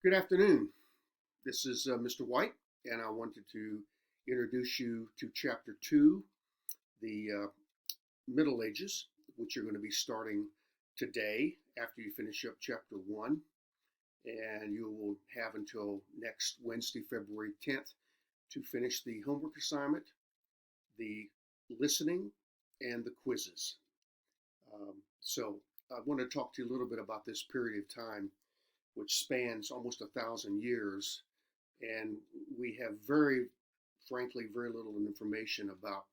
Good afternoon. This is Mr. White, and I wanted to introduce you to Chapter 2, the Middle Ages, which you're going to be starting today after you finish up Chapter 1. And you will have until next Wednesday, February 10th, to finish the homework assignment, the listening, and the quizzes. So I want to talk to you a little bit about this period of time, which spans almost 1,000 years, and we have frankly, very little information about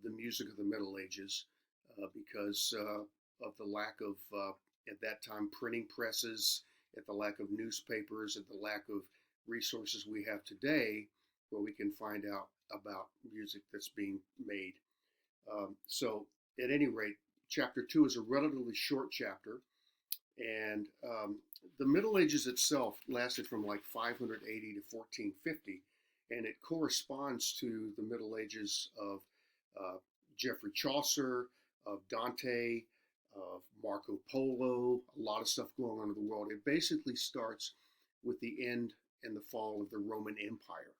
the music of the Middle Ages because of the lack of, at that time, printing presses, at the lack of newspapers, at the lack of resources we have today where we can find out about music that's being made. So, at any rate, chapter 2 is a relatively short chapter, and the Middle Ages itself lasted from like 580 to 1450, and it corresponds to the Middle Ages of Geoffrey Chaucer, of Dante, of Marco Polo, a lot of stuff going on in the world. It basically starts with the end and the fall of the Roman Empire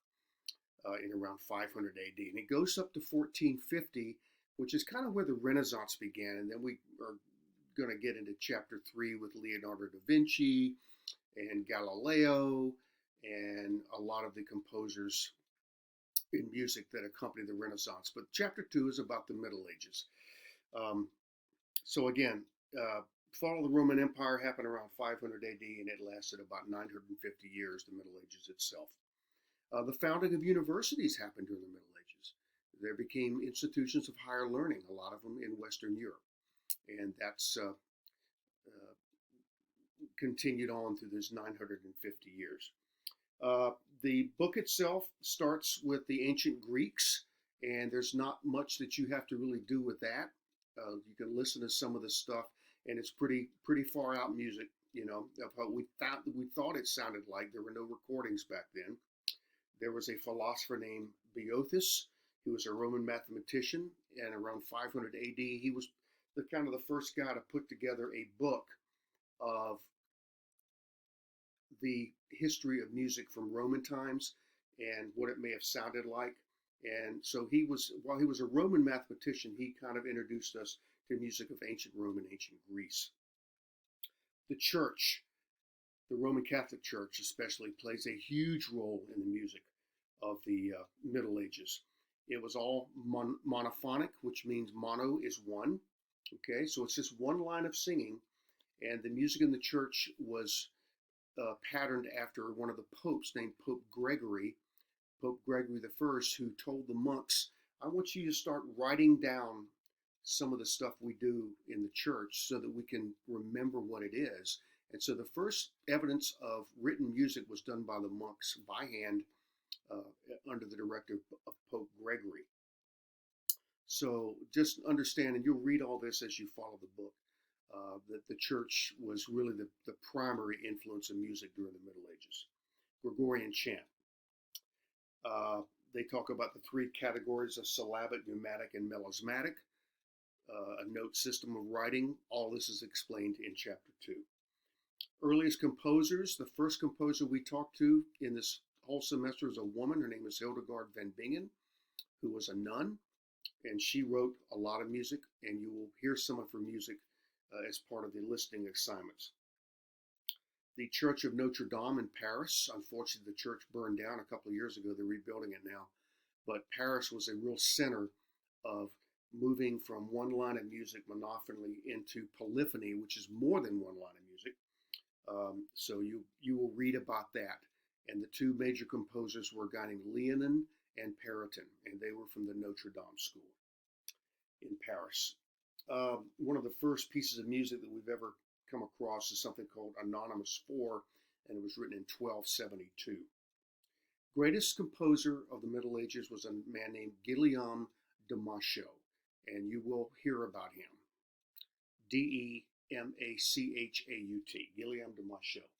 in around 500 AD, and it goes up to 1450, which is kind of where the Renaissance began, and then we are going to get into chapter 3 with Leonardo da Vinci and Galileo and a lot of the composers in music that accompany the Renaissance. But chapter 2 is about the Middle Ages. So again, fall of the Roman Empire happened around 500 AD, and it lasted about 950 years, the Middle Ages itself. The founding of universities happened during the Middle Ages. There became institutions of higher learning, a lot of them in Western Europe. And that's continued on through those 950 years. The book itself starts with the ancient Greeks, and there's not much that you have to really do with that. You can listen to some of the stuff, and it's pretty far out music, of how we thought it sounded like. There were no recordings back then. There was a philosopher named Boethius, who was a Roman mathematician, and around 500 AD, he was the first guy to put together a book of the history of music from Roman times and what it may have sounded like. And so while he was a Roman mathematician, he kind of introduced us to music of ancient Rome and ancient Greece. The church, the Roman Catholic Church especially, plays a huge role in the music of the Middle Ages. It was all monophonic, which means mono is one. Okay, so it's just one line of singing, and the music in the church was patterned after one of the popes named Pope Gregory the First, who told the monks, I want you to start writing down some of the stuff we do in the church so that we can remember what it is. And so the first evidence of written music was done by the monks by hand under the directive of Pope Gregory. So just understand, and you'll read all this as you follow the book, that the church was really the primary influence of music during the Middle Ages. Gregorian chant. They talk about the three categories of syllabic, pneumatic, and melismatic. A note system of writing. All this is explained in chapter 2. Earliest composers. The first composer we talked to in this whole semester is a woman. Her name is Hildegard van Bingen, who was a nun, and she wrote a lot of music, and you will hear some of her music as part of the listening assignments. The Church of Notre Dame in Paris. Unfortunately, the church burned down a couple of years ago. They're rebuilding it now. But Paris was a real center of moving from one line of music monophonically into polyphony, which is more than one line of music. So you will read about that. And the two major composers were a guy named Leonin and Periton, and they were from the Notre Dame School in Paris. One of the first pieces of music that we've ever come across is something called Anonymous 4, and it was written in 1272. Greatest composer of the Middle Ages was a man named Guillaume de Machaut, and you will hear about him. Demachaut, Guillaume de Machaut.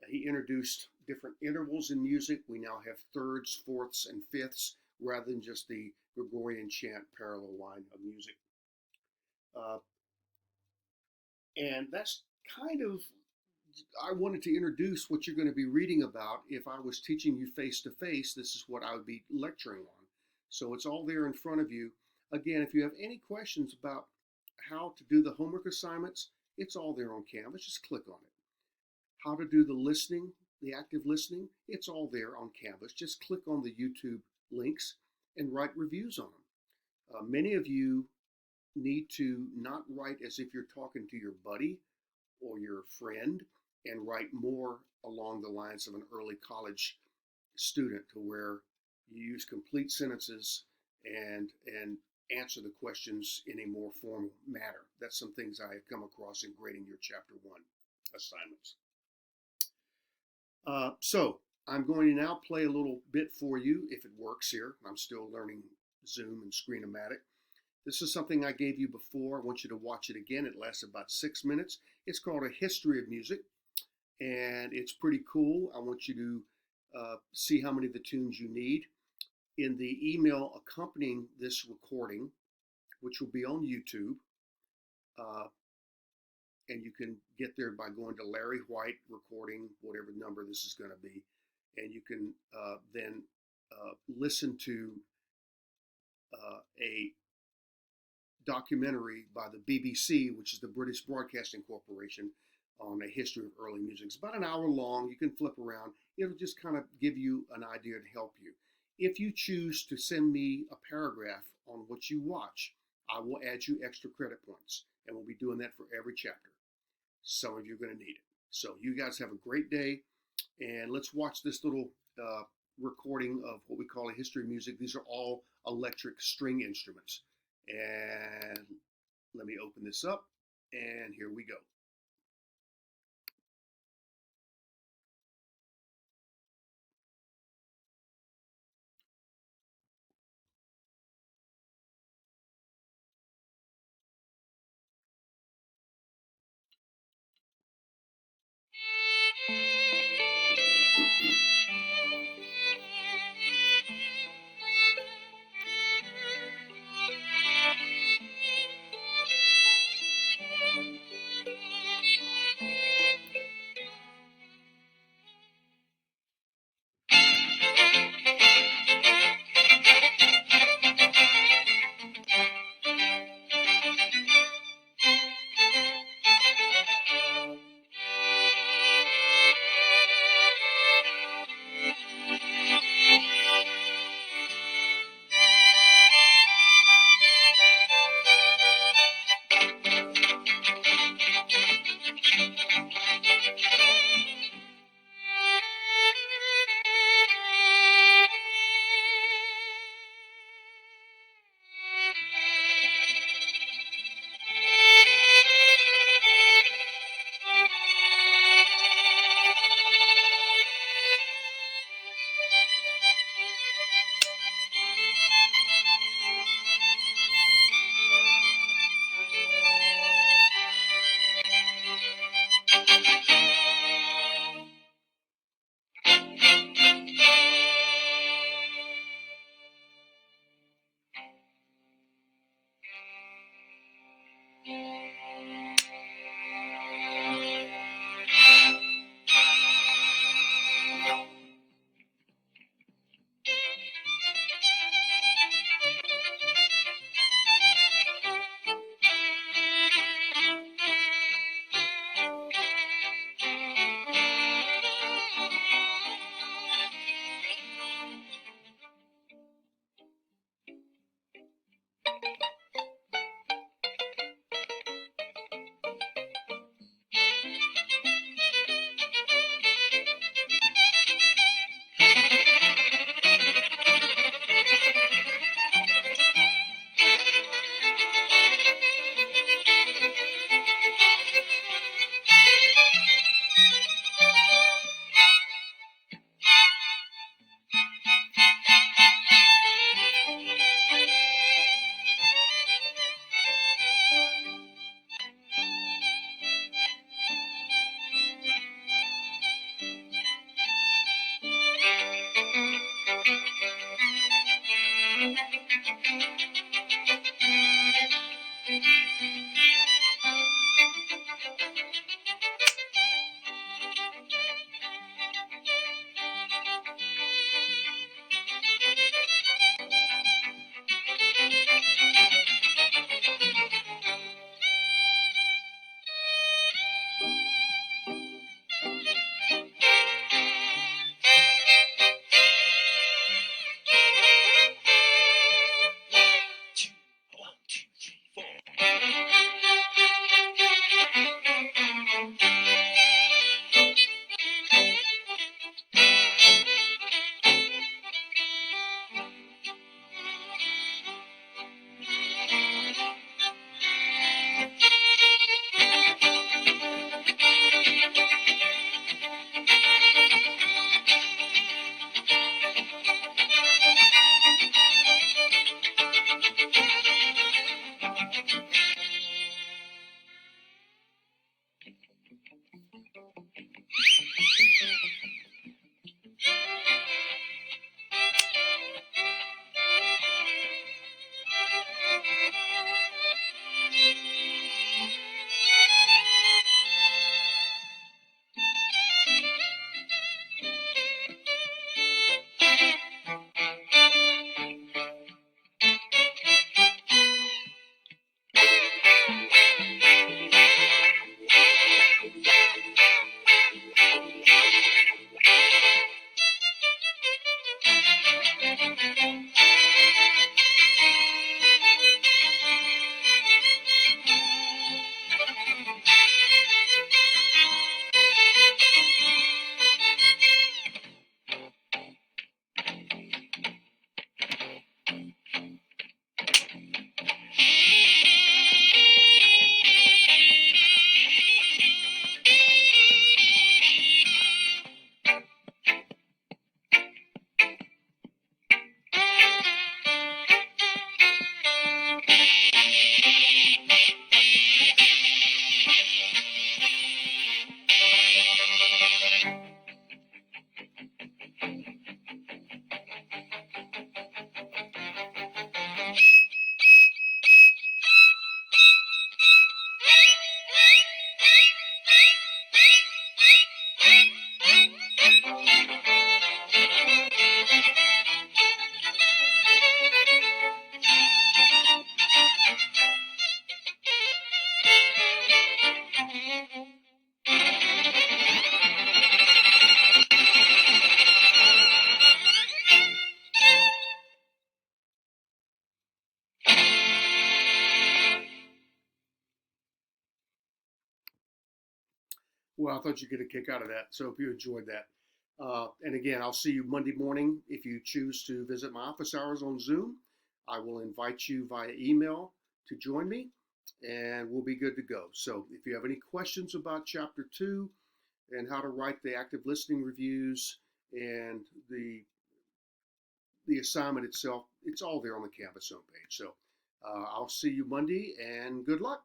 He introduced different intervals in music. We now have thirds, fourths, and fifths rather than just the Gregorian chant parallel line of music. And that's kind of I wanted to introduce what you're going to be reading about. If I was teaching you face to face, this is what I would be lecturing on. So it's all there in front of you. Again, if you have any questions about how to do the homework assignments, it's all there on Canvas. Just click on it. How to do the listening, the active listening, it's all there on Canvas. Just click on the YouTube links and write reviews on them. Many of you need to not write as if you're talking to your buddy or your friend, and write more along the lines of an early college student, to where you use complete sentences and answer the questions in a more formal manner. That's some things I have come across in grading your chapter 1 assignments. So I'm going to now play a little bit for you, if it works here. I'm still learning Zoom and Screen-O-Matic. This is something I gave you before. I want you to watch it again. It lasts about 6 minutes. It's called A History of Music, and it's pretty cool. I want you to see how many of the tunes you need. In the email accompanying this recording, which will be on YouTube, and you can get there by going to Larry White recording, whatever number this is going to be, and you can then listen to a documentary by the BBC, which is the British Broadcasting Corporation, on a history of early music. It's about an hour long. You can flip around. It'll just kind of give you an idea to help you. If you choose to send me a paragraph on what you watch, I will add you extra credit points, and we'll be doing that for every chapter. Some of you are going to need it. So you guys have a great day, and let's watch this little recording of what we call A History of Music. These are all electric string instruments. And let me open this up, and here we go. Well, I thought you'd get a kick out of that. So if you enjoyed that. And again, I'll see you Monday morning. If you choose to visit my office hours on Zoom, I will invite you via email to join me, and we'll be good to go. So if you have any questions about Chapter 2 and how to write the active listening reviews and the assignment itself, it's all there on the Canvas homepage. So I'll see you Monday, and good luck.